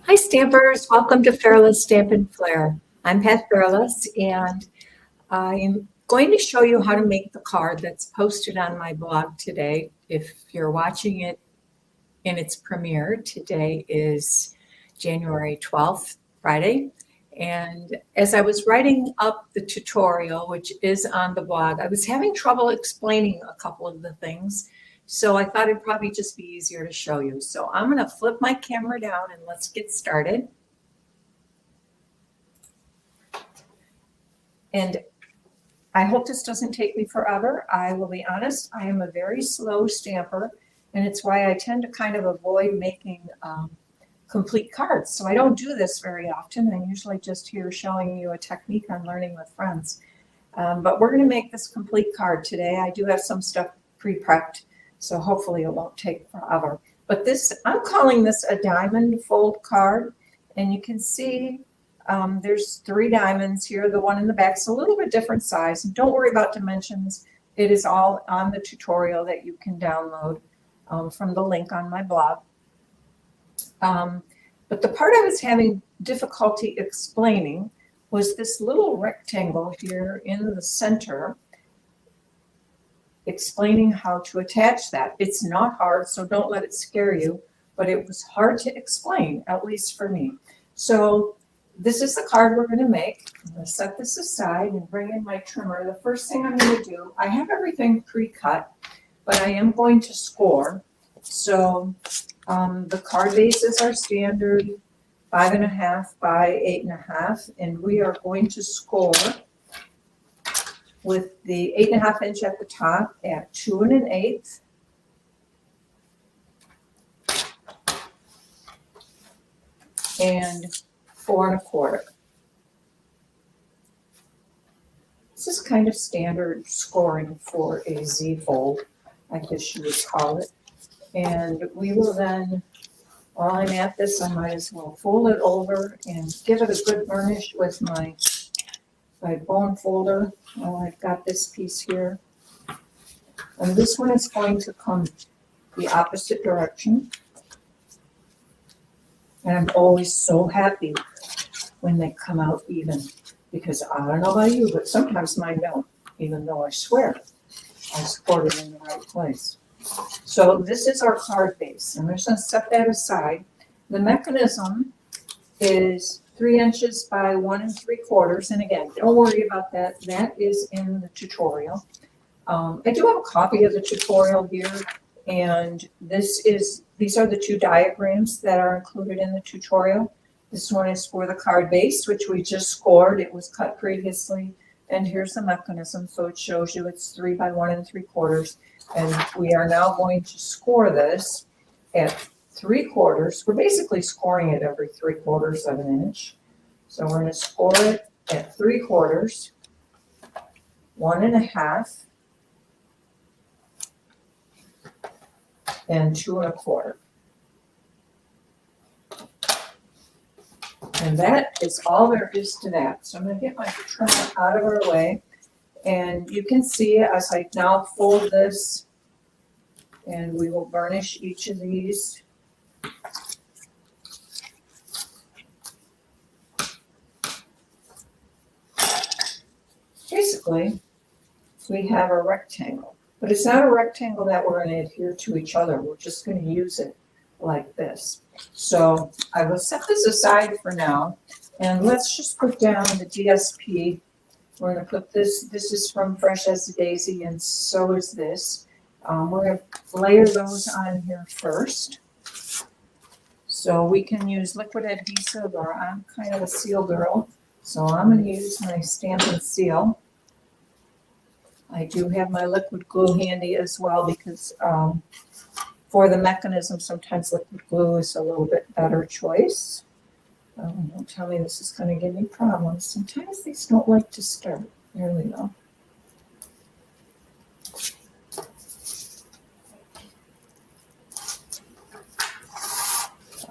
Hi Stampers, welcome to Fairless Stamping Flair. I'm Pat Fairless and I'm going to show you how to make the card that's posted on my blog today. If you're watching it in its premiere, today is January 12th, Friday. And as I was writing up the tutorial, which is on the blog, I was having trouble explaining a couple of the things. So I thought it'd probably just be easier to show you. So I'm going to flip my camera down and let's get started. And I hope this doesn't take me forever. I will be honest, I am a very slow stamper, and it's why I tend to kind of avoid making complete cards. So I don't do this very often. I'm usually just here showing you a technique on learning with friends. But we're going to make this complete card today. I do have some stuff pre-prepped, so hopefully it won't take forever. But this, I'm calling this a diamond fold card, and you can see there's 3 diamonds here. The one in the back is a little bit different size. Don't worry about dimensions. It is all on the tutorial that you can download from the link on my blog. But the part I was having difficulty explaining was this little rectangle here in the center, explaining how to attach that. It's not hard, so don't let it scare you, but it was hard to explain, at least for me. So this is the card we're going to make. I'm going to set this aside and bring in my trimmer. The first thing I'm going to do, I have everything pre-cut, but I am going to score. So the card bases are standard 5.5 by 8.5, and we are going to score with the 8.5 inch at the top at 2 1/8. And 4 1/4. This is kind of standard scoring for a Z fold, I guess you would call it. And we will then, while I'm at this, I might as well fold it over and give it a good burnish with my bone folder. Oh, I've got this piece here. And this one is going to come the opposite direction. And I'm always so happy when they come out even, because I don't know about you, but sometimes mine don't, even though I swear I scored it in the right place. So this is our card base. I'm just going to set that aside. The mechanism is 3 inches by 1 3/4. And again, don't worry about that. That is in the tutorial. I do have a copy of the tutorial here, and these are the 2 diagrams that are included in the tutorial. This one is for the card base, which we just scored. It was cut previously. And here's the mechanism. So it shows you it's 3 by 1 3/4. And we are now going to score this at 3/4. We're basically scoring it every 3/4 of an inch. So we're going to score it at 3/4, 1 1/2, and 2 1/4. And that is all there is to that. So I'm going to get my trimmer out of our way. And you can see as I now fold this, and we will burnish each of these. Basically, we have a rectangle, but it's not a rectangle that we're going to adhere to each other. We're just going to use it like this. So I will set this aside for now, and let's just put down the DSP. We're going to put this is from Fresh as a Daisy, and so is this. We're going to layer those on here first. So we can use liquid adhesive, or I'm kind of a seal girl, so I'm going to use my Stampin' Seal. I do have my liquid glue handy as well, because for the mechanism, sometimes liquid glue is a little bit better choice. Don't tell me this is going to give me problems. Sometimes these don't like to start. There we go.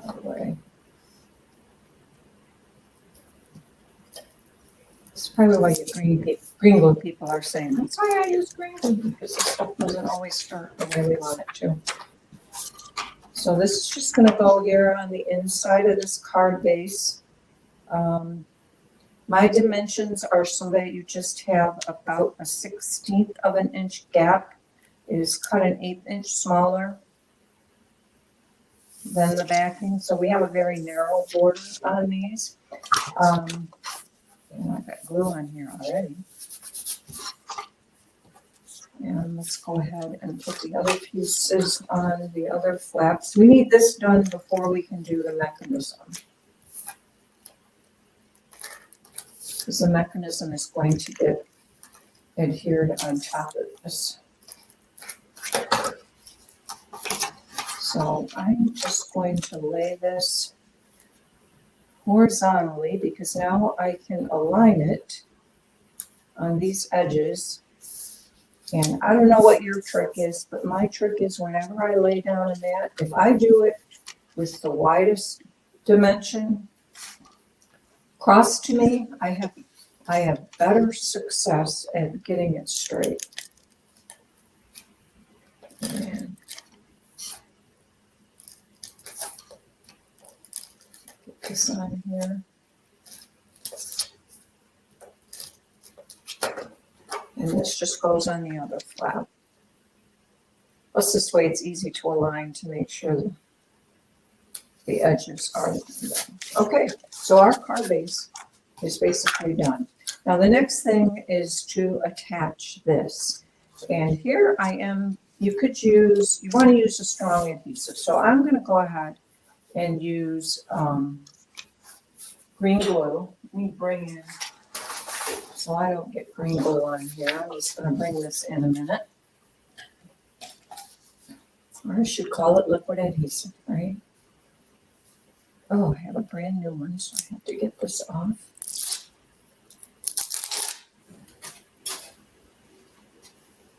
All right. This is probably why you green glue people are saying, that's why I use green glue, because the stuff doesn't always start the way we want it to. So this is just gonna go here on the inside of this card base. My dimensions are so that you just have about a 1/16 of an inch gap. It is cut an 1/8 inch smaller than the backing, so we have a very narrow border on these. And I've got glue on here already. And let's go ahead and put the other pieces on the other flaps. We need this done before we can do the mechanism. Because the mechanism is going to get adhered on top of this. So I'm just going to lay this horizontally because now I can align it on these edges. And I don't know what your trick is, but my trick is whenever I lay down a mat, if I do it with the widest dimension crossed to me, I have better success at getting it straight. And get this on here. And this just goes on the other flap. Plus this way it's easy to align to make sure the edges are done. Okay, so our card base is basically done. Now the next thing is to attach this. And here I am, you want to use a strong adhesive. So I'm going to go ahead and use green glue. Let me bring in, so I don't get green glue on here. I'm just going to bring this in a minute. Or I should call it liquid adhesive, right? Oh, I have a brand new one, so I have to get this off.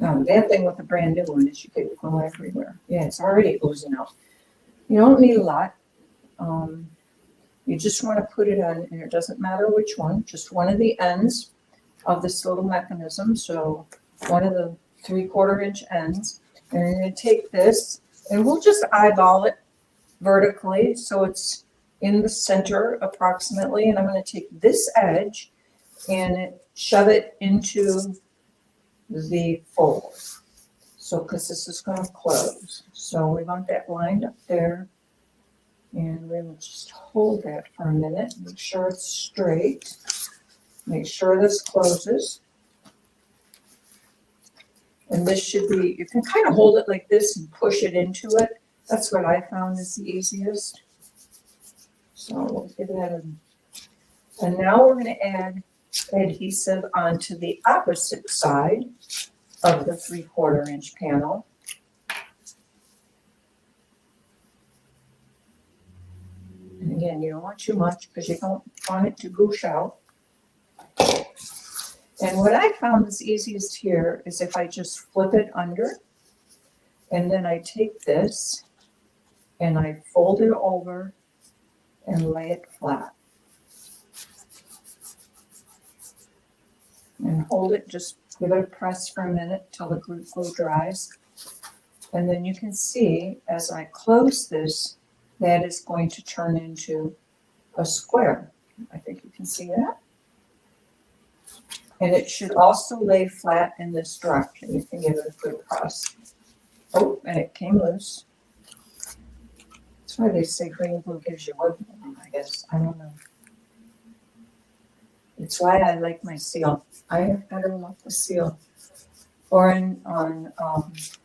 Now, the bad thing with a brand new one is you get glue everywhere. Yeah, it's already oozing out. You don't need a lot. You just want to put it on, and it doesn't matter which one, just one of the ends of this little mechanism. So one of the 3/4 inch ends. And you're going to take this, and we'll just eyeball it vertically so it's in the center approximately. And I'm going to take this edge and shove it into the fold. So, because this is going to close. So we want that lined up there. And we will just hold that for a minute. Make sure it's straight. Make sure this closes. And this should be, you can kind of hold it like this and push it into it. That's what I found is the easiest. So we'll give that a, and now we're going to add adhesive onto the opposite side of the 3/4 inch panel. And again, you don't want too much because you don't want it to goosh out. And what I found is easiest here is if I just flip it under, and then I take this and I fold it over and lay it flat. And hold it, just give it a press for a minute till the glue dries. And then you can see as I close this, that is going to turn into a square. I think you can see that. And it should also lay flat in this direction. You can give it a good press. Oh, and it came loose. That's why they say green glue gives you wood, I guess. I don't know. It's why I like my seal. I have better luck with seal. Or on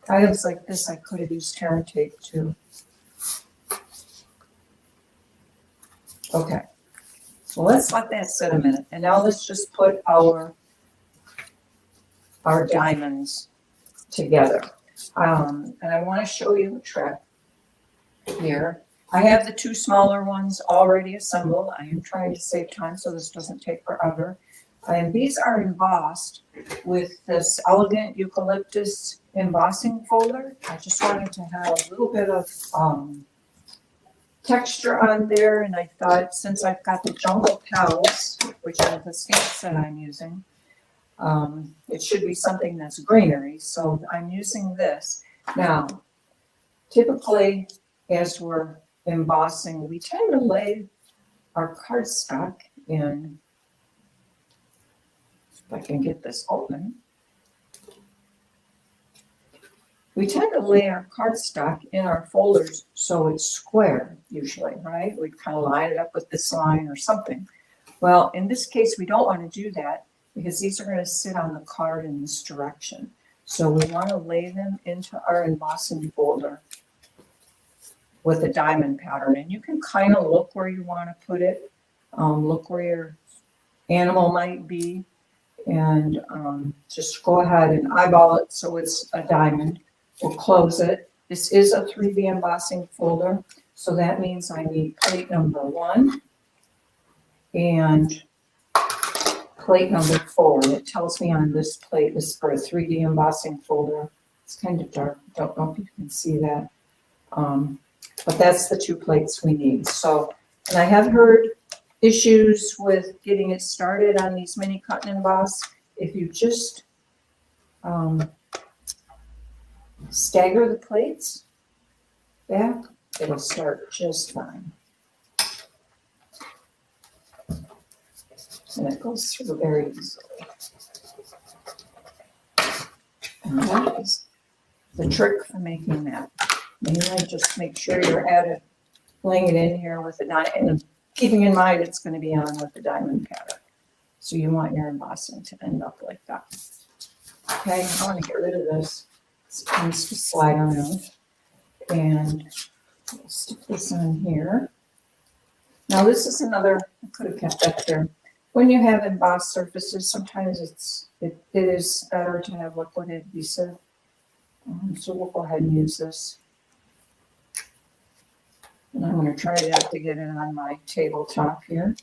items like this, I could have used Terran tape too. Okay, so let's let that sit a minute. And now let's just put our diamonds together. And I want to show you a trick here. I have the 2 smaller ones already assembled. I am trying to save time so this doesn't take forever. And these are embossed with this elegant eucalyptus embossing folder. I just wanted to have a little bit of texture on there, and I thought since I've got the Jungle Pals, which are the stamps that I'm using, it should be something that's greenery, so I'm using this. Now, typically as we're embossing, we tend to lay our cardstock in, if I can get this open. We tend to lay our cardstock in our folders so it's square usually, right? We kind of line it up with this line or something. Well, in this case, we don't want to do that because these are going to sit on the card in this direction. So we want to lay them into our embossing folder with a diamond pattern. And you can kind of look where you want to put it. Look where your animal might be. And just go ahead and eyeball it so it's a diamond. We'll close it. This is a 3D embossing folder. So that means I need plate number 1 and plate number 4. It tells me on this plate, this is for a 3D embossing folder. It's kind of dark. Don't know if you can see that. But that's the 2 plates we need. So, and I have heard issues with getting it started on these mini cut and emboss. If you just stagger the plates back, it'll start just fine. And it goes through very easily. And that is the trick for making that. And then just make sure you're at it, laying it in here with a diamond, and keeping in mind it's going to be on with the diamond pattern. So you want your embossing to end up like that. Okay, I want to get rid of this. It tends to slide around. And we'll stick this on here. Now this is another, I could have kept that there. When you have embossed surfaces, sometimes it is better to have liquid adhesive. So we'll go ahead and use this. And I'm going to try to get it on my tabletop here.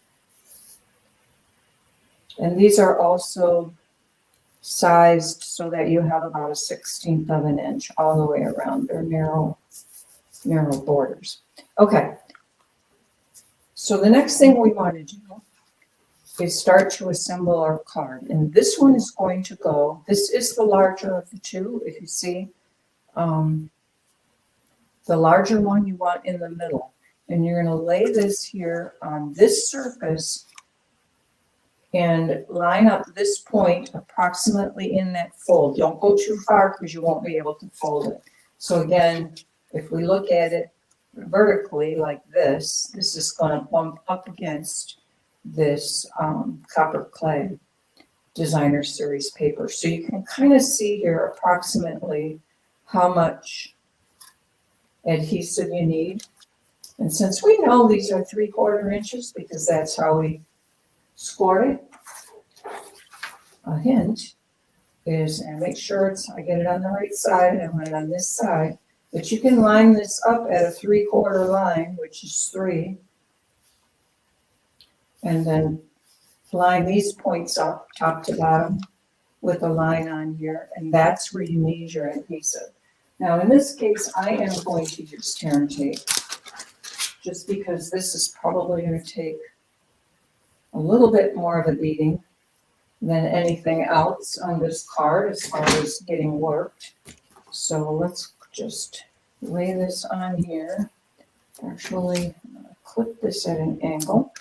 And these are also sized so that you have about a 1/16 of an inch all the way around. They're narrow borders. Okay. So the next thing we want to do is start to assemble our card. And this one is going to go, this is the larger of the 2, if you see. The larger one you want in the middle. And you're going to lay this here on this surface and line up this point approximately in that fold. Don't go too far because you won't be able to fold it. So again, if we look at it vertically like this is going to bump up against this copper clay designer series paper. So you can kind of see here approximately how much adhesive you need. And since we know these are 3/4 inches because that's how we scored it, a hint is, and make sure I get it on the right side, I want it on this side, but you can line this up at a 3/4 line, which is 3, and then line these points up top to bottom with a line on here, and that's where you need your adhesive. Now in this case, I am going to use tear and tape, just because this is probably going to take a little bit more of a beating than anything else on this card as far as getting worked. So let's just lay this on here. Actually, I'm going to clip this at an angle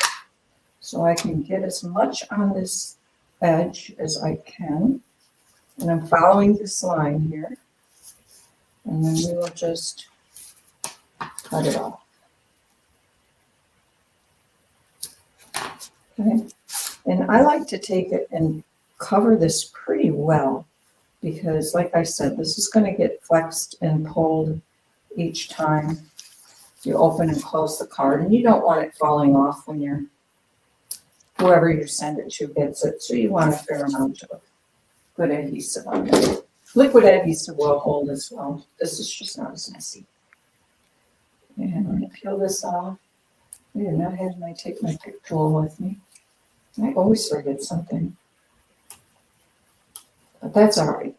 so I can get as much on this edge as I can. And I'm following this line here. And then we will just cut it off. Okay. And I like to take it and cover this pretty well because, like I said, this is going to get flexed and pulled each time you open and close the card. And you don't want it falling off when whoever you send it to gets it. So you want a fair amount of good adhesive on there. Liquid adhesive will hold as well. This is just not as messy. And I'm going to peel this off. I did not have take my pick tool with me. I always forget something. But that's all right.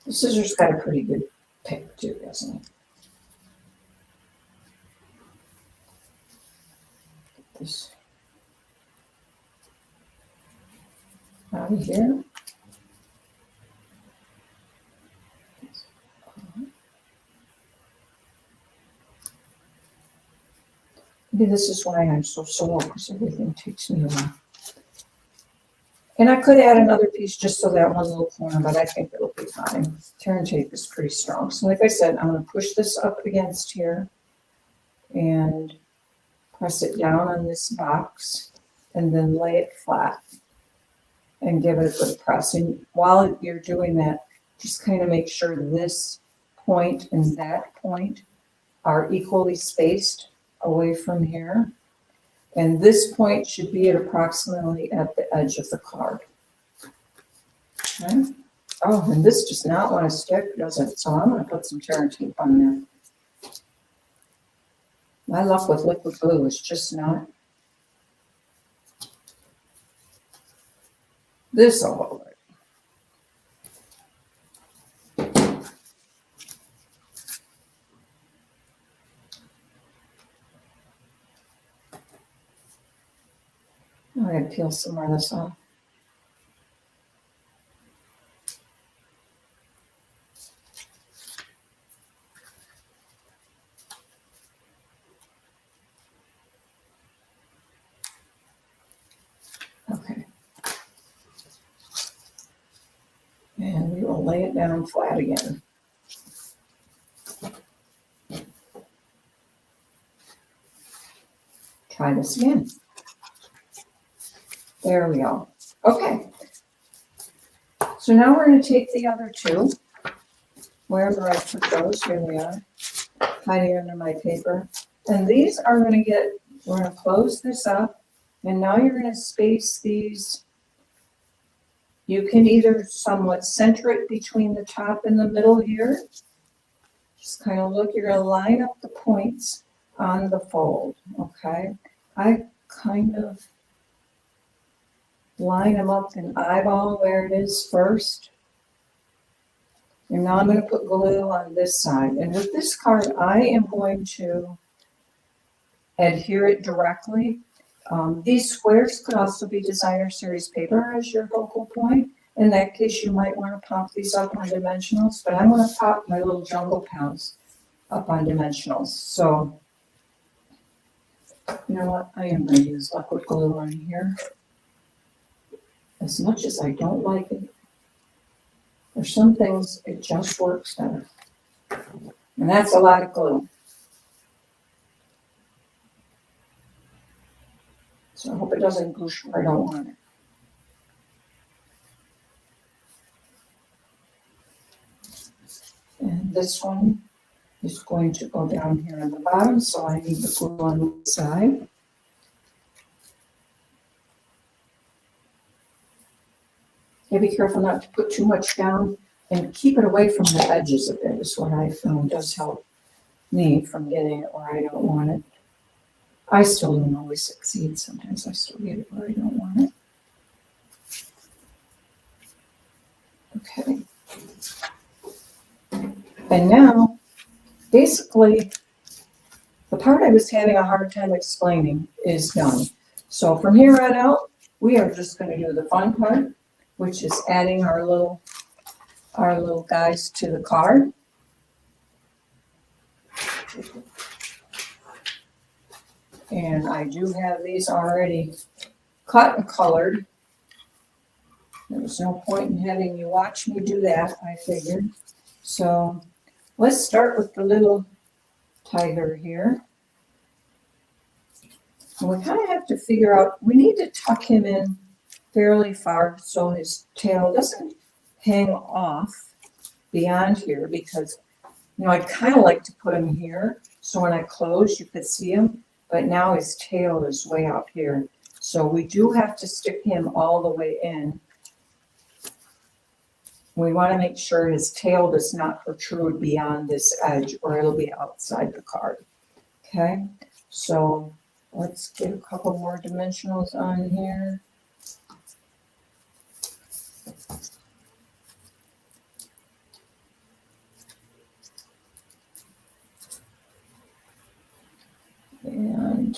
The scissors got a pretty good pick too, doesn't it? Get this out of here. Maybe this is why I'm so sore, because everything takes me a while. And I could add another piece just so that one little corner, but I think it'll be fine. Tear tape is pretty strong. So like I said, I'm going to push this up against here and press it down on this box and then lay it flat and give it a good press. And while you're doing that, just kind of make sure this point and that point are equally spaced away from here. And this point should be at approximately at the edge of the card. Okay. Oh, and this does not want to stick, does it? So I'm going to put some tear tape on there. My luck with liquid glue is just not. This will hold it. I'm going to peel some more of this off. Okay. And we will lay it down flat again. Try this again. There we go. Okay. So now we're going to take the other two, wherever I put those, here they are, hiding under my paper. And these are going to we're going to close this up, and now you're going to space these. You can either somewhat center it between the top and the middle here. Just kind of look, you're going to line up the points on the fold, okay? I kind of line them up and eyeball where it is first. And now I'm going to put glue on this side. And with this card, I am going to adhere it directly. These squares could also be designer series paper as your focal point. In that case, you might want to pop these up on dimensionals, but I'm going to pop my little jungle pounds up on dimensionals. So, you know what? I am going to use liquid glue on here. As much as I don't like it, there's some things it just works better. And that's a lot of glue. So I hope it doesn't goosh where I don't want it. And this one is going to go down here on the bottom, so I need the glue on the side. Okay, be careful not to put too much down and keep it away from the edges of it is what I found does help me from getting it where I don't want it. I still don't always succeed. Sometimes I still get it where I don't want it. Okay. And now, basically, the part I was having a hard time explaining is done. So from here on out, we are just going to do the fun part, which is adding our little guys to the card. And I do have these already cut and colored. There's no point in having you watch me do that, I figured. So let's start with the little tiger here. And we kind of have to figure out, we need to tuck him in fairly far so his tail doesn't hang off beyond here, because, you know, I'd kind of like to put him here so when I close you could see him, but now his tail is way out here. So we do have to stick him all the way in. We want to make sure his tail does not protrude beyond this edge or it'll be outside the card. Okay, so let's get a couple more dimensionals on here. And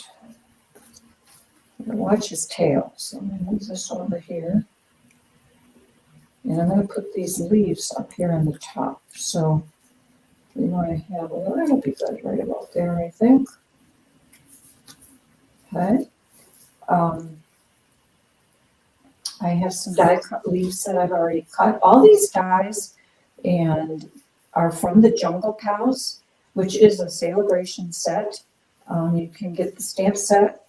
watch his tail. So I'm going to move this over here. And I'm going to put these leaves up here on the top. So we want to have, well, that'll be good right about there, I think. Okay. I have some die cut leaves that I've already cut. All these dies and are from the Jungle Cows, which is a celebration set. You can get the stamp set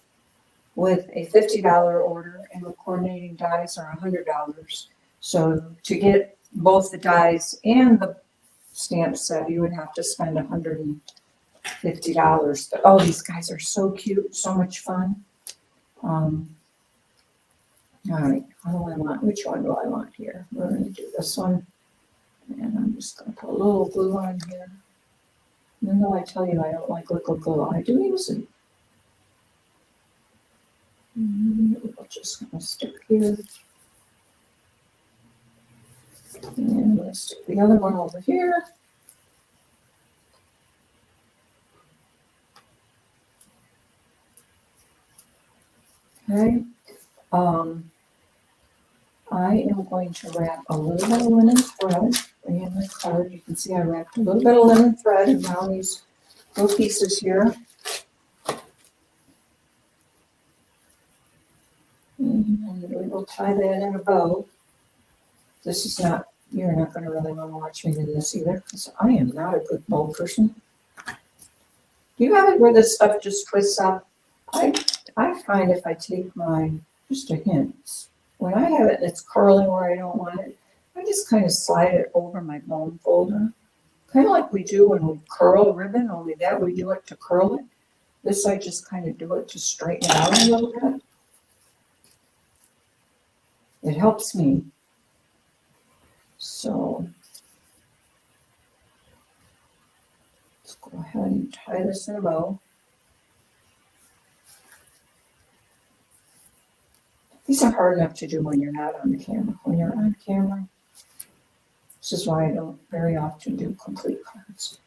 with a $50 order, and the coordinating dies are $100. So to get both the dies and the stamp set, you would have to spend $150. But oh, these guys are so cute, so much fun. All right, how do I want, which one do I want here? We're gonna do this one. And I'm just gonna put a little glue on here. Even though I tell you I don't like liquid glue, I do use it. We're just gonna stick here. And I'm gonna stick the other one over here. Okay. I am going to wrap a little bit of linen thread in my card. You can see I wrapped a little bit of linen thread around these little pieces here. And we will tie that in a bow. This is not, you're not going to really want to watch me do this either, because I am not a good bow person. Do you have it where this stuff just twists up? I find if I take my, just a hint, when I have it and it's curling where I don't want it, I just kind of slide it over my bone folder. Kind of like we do when we curl a ribbon, only that we do it to curl it. This I just kind of do it to straighten it out a little bit. It helps me. So let's go ahead and tie this in a bow. These are hard enough to do when you're not on the camera. When you're on camera, this is why I don't very often do complete cards.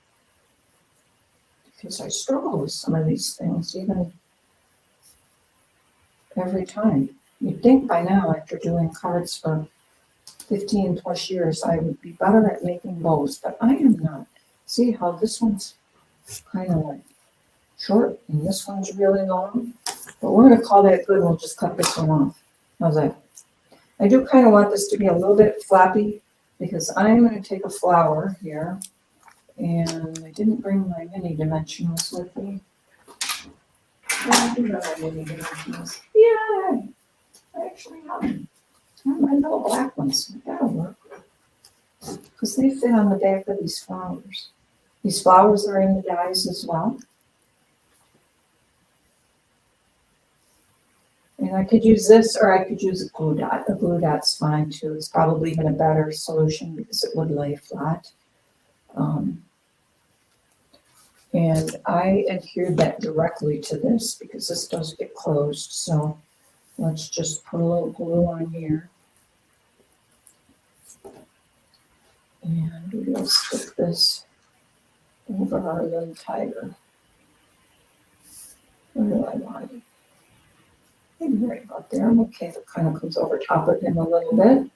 Because I struggle with some of these things, even every time. You'd think by now, after doing cards for 15 plus years, I would be better at making bows, but I am not. See how this one's kind of like short and this one's really long? But we're going to call that good. We'll just cut this one off. How's that? I do kind of want this to be a little bit flappy because I'm going to take a flower here, and I didn't bring my mini dimensionals with me. I do have my mini dimensionals. Yeah, I actually have them. My little black ones. That'll work. Because they fit on the back of these flowers. These flowers are in the dies as well. And I could use this, or I could use a glue dot. A glue dot's fine too. It's probably even a better solution because it would lay flat. And I adhered that directly to this because this does get closed. So let's just put a little glue on here. And we'll stick this over our little tiger. Where do I want it? Maybe right about there. I'm okay if it kind of comes over top of him a little bit.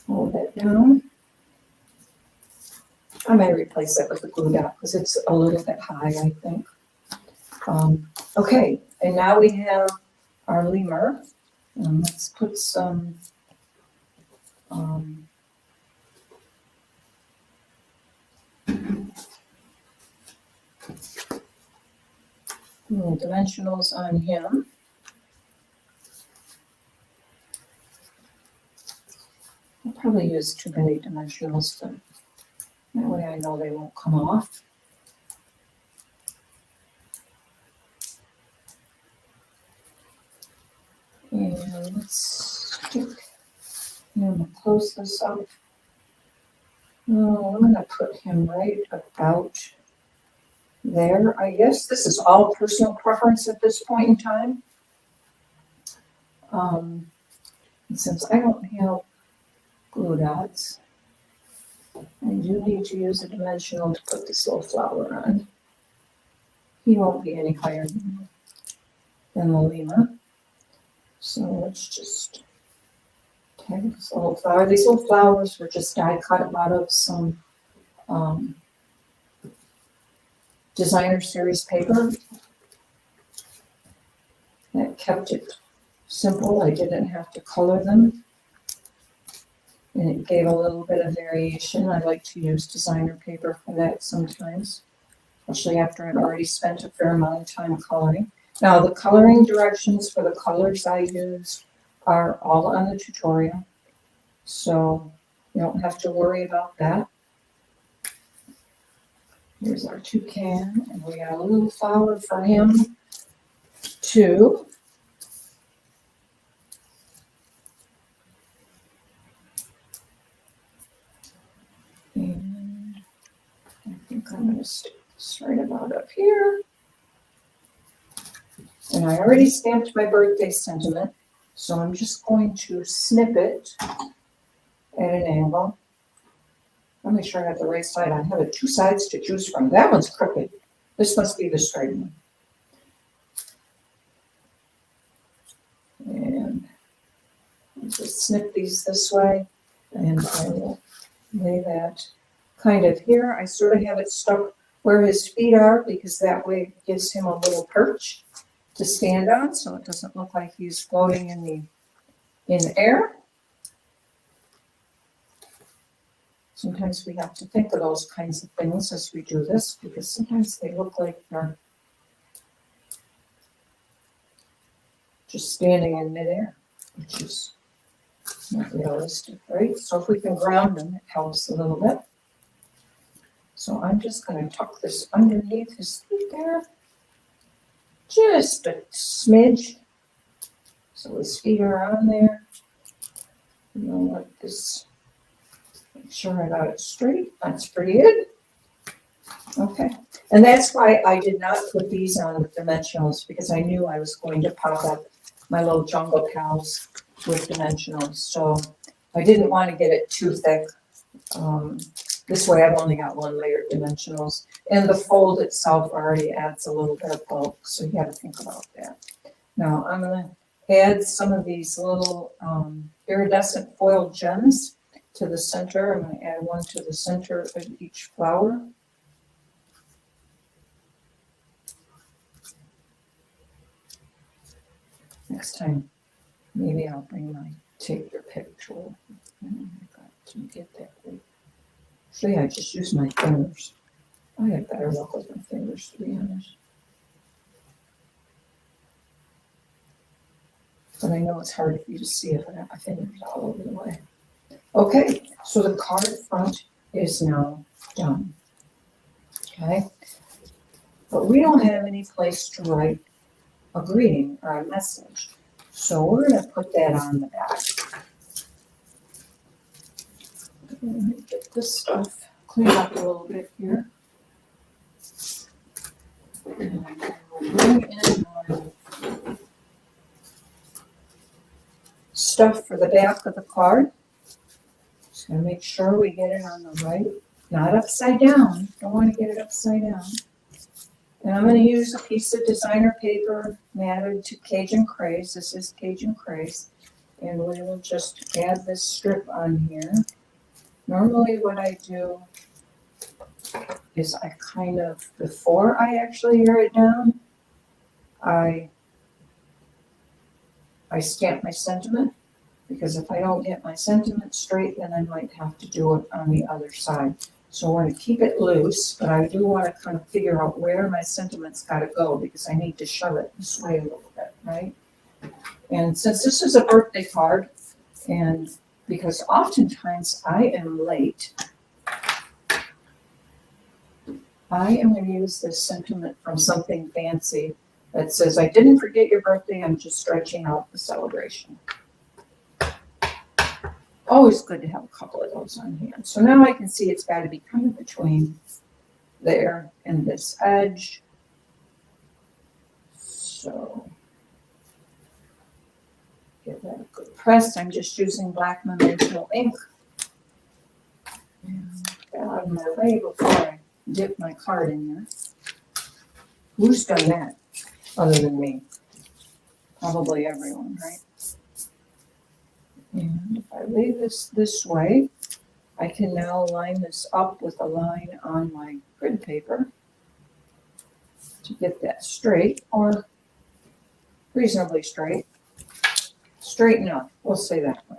Hold that down. I may replace that with a glue dot because it's a little bit high, I think. Okay, and now we have our lemur. Let's put some little dimensionals on him. I'll probably use too many dimensionals, but that way I know they won't come off. And let's stick, I'm going to close this up. Oh, I'm going to put him right about there. I guess this is all personal preference at this point in time. And since I don't have glue dots, I do need to use a dimensional to put this little flower on. He won't be any higher than the lemur. So let's just tag this little flower. These little flowers were just die cut out of some designer series paper. That kept it simple. I didn't have to color them. And it gave a little bit of variation. I like to use designer paper for that sometimes, especially after I've already spent a fair amount of time coloring. Now, the coloring directions for the colors I use are all on the tutorial, so you don't have to worry about that. Here's our toucan, and we got a little flower for him too. And I think I'm going to stick this right about up here. And I already stamped my birthday sentiment, so I'm just going to snip it at an angle. I'll make sure I have the right side. I have two sides to choose from. That one's crooked. This must be the straight one. And I'll just snip these this way, and I will lay that kind of here. I sort of have it stuck where his feet are because that way it gives him a little perch to stand on, so it doesn't look like he's floating in the air. Sometimes we have to think of those kinds of things as we do this, because sometimes they look like they're just standing in midair, which is not realistic, right? So if we can ground them, it helps a little bit. So I'm just going to tuck this underneath his feet there, just a smidge, so his feet are on there. You know, like this. Make sure I got it straight. That's pretty good. Okay, and that's why I did not put these on with dimensionals, because I knew I was going to pop up my little jungle pals with dimensionals. So I didn't want to get it too thick. This way I've only got one layer of dimensionals, and the fold itself already adds a little bit of bulk, so you have to think about that. Now I'm going to add some of these little iridescent foil gems to the center. I'm going to add one to the center of each flower. Next time, maybe I'll bring my take your pick tool. I got to get that right. See, I just use my fingers. I have better luck with my fingers, to be honest. But I know it's hard for you to see if I have my fingers all over the way. Okay, so the card front is now done. Okay, but we don't have any place to write a greeting or a message, so we're going to put that on the back. Let me get this stuff cleaned up a little bit here. And we'll bring in our stuff for the back of the card. Just going to make sure we get it on the right, not upside down. Don't want to get it upside down. And I'm going to use a piece of designer paper matted to Cajun Craze. This is Cajun Craze. And we will just add this strip on here. Normally what I do is I kind of, before I actually tear it down, I stamp my sentiment, because if I don't get my sentiment straight, then I might have to do it on the other side. So I want to keep it loose, but I do want to kind of figure out where my sentiment's got to go, because I need to shove it this way a little bit, right? And since this is a birthday card, and because oftentimes I am late, I am going to use this sentiment from something fancy that says, I didn't forget your birthday, I'm just stretching out the celebration. Always good to have a couple of those on hand. So now I can see it's got to be kind of between there and this edge. So give that a good press. I'm just using black memento ink. And get out of my way before I dip my card in there. Who's done that other than me? Probably everyone, right? And if I lay this way, I can now line this up with a line on my grid paper to get that straight, or reasonably straight. Straight enough, we'll say that way.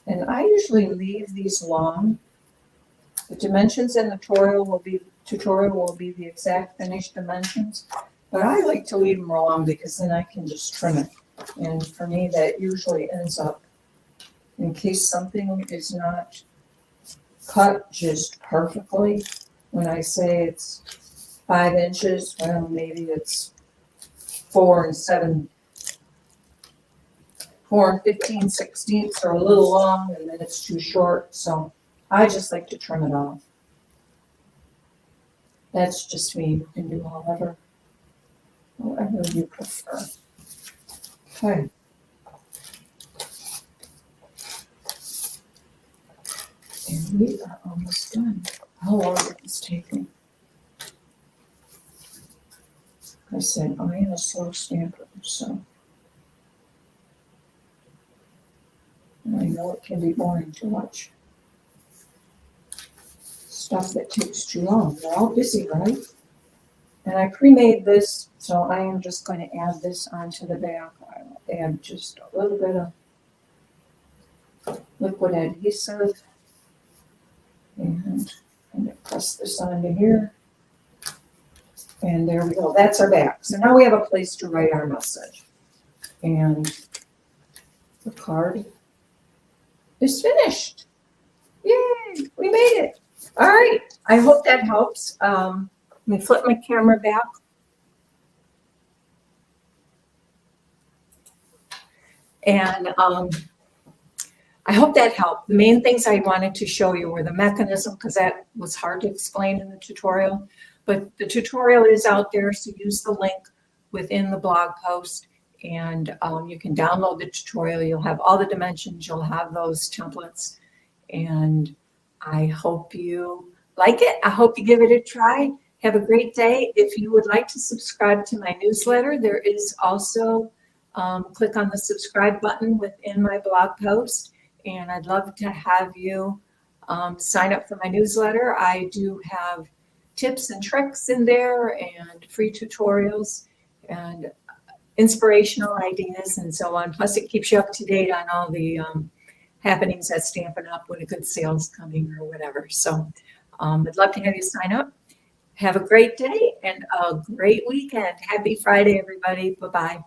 And I usually leave these long. The dimensions in the tutorial will be the exact finished dimensions, but I like to leave them long because then I can just trim it. And for me, that usually ends up, in case something is not cut just perfectly, when I say it's 5 inches, well, maybe it's 4 and 15/16 or a little long, and then it's too short. So I just like to trim it off. That's just me. You can do whatever you prefer. Okay. And we are almost done. How long is this taking? I said I am a slow stamper, so I know it can be boring to watch stuff that takes too long. We're all busy, right? And I pre-made this, so I am just going to add this onto the back. I'll add just a little bit of liquid adhesive. And I'm going to press this onto here. And there we go. That's our back. So now we have a place to write our message. And the card is finished. Yay! We made it. All right. I hope that helps. Let me flip my camera back. And I hope that helped. The main things I wanted to show you were the mechanism, because that was hard to explain in the tutorial. But the tutorial is out there, so use the link within the blog post, and you can download the tutorial. You'll have all the dimensions. You'll have those templates, and I hope you like it. I hope you give it a try. Have a great day. If you would like to subscribe to my newsletter, there is also click on the subscribe button within my blog post, and I'd love to have you sign up for my newsletter. I do have tips and tricks in there and free tutorials and inspirational ideas and so on. Plus it keeps you up to date on all the happenings at Stampin' Up! When a good sale's coming or whatever. So I'd love to have you sign up. Have a great day and a great weekend. Happy Friday, everybody. Bye-bye.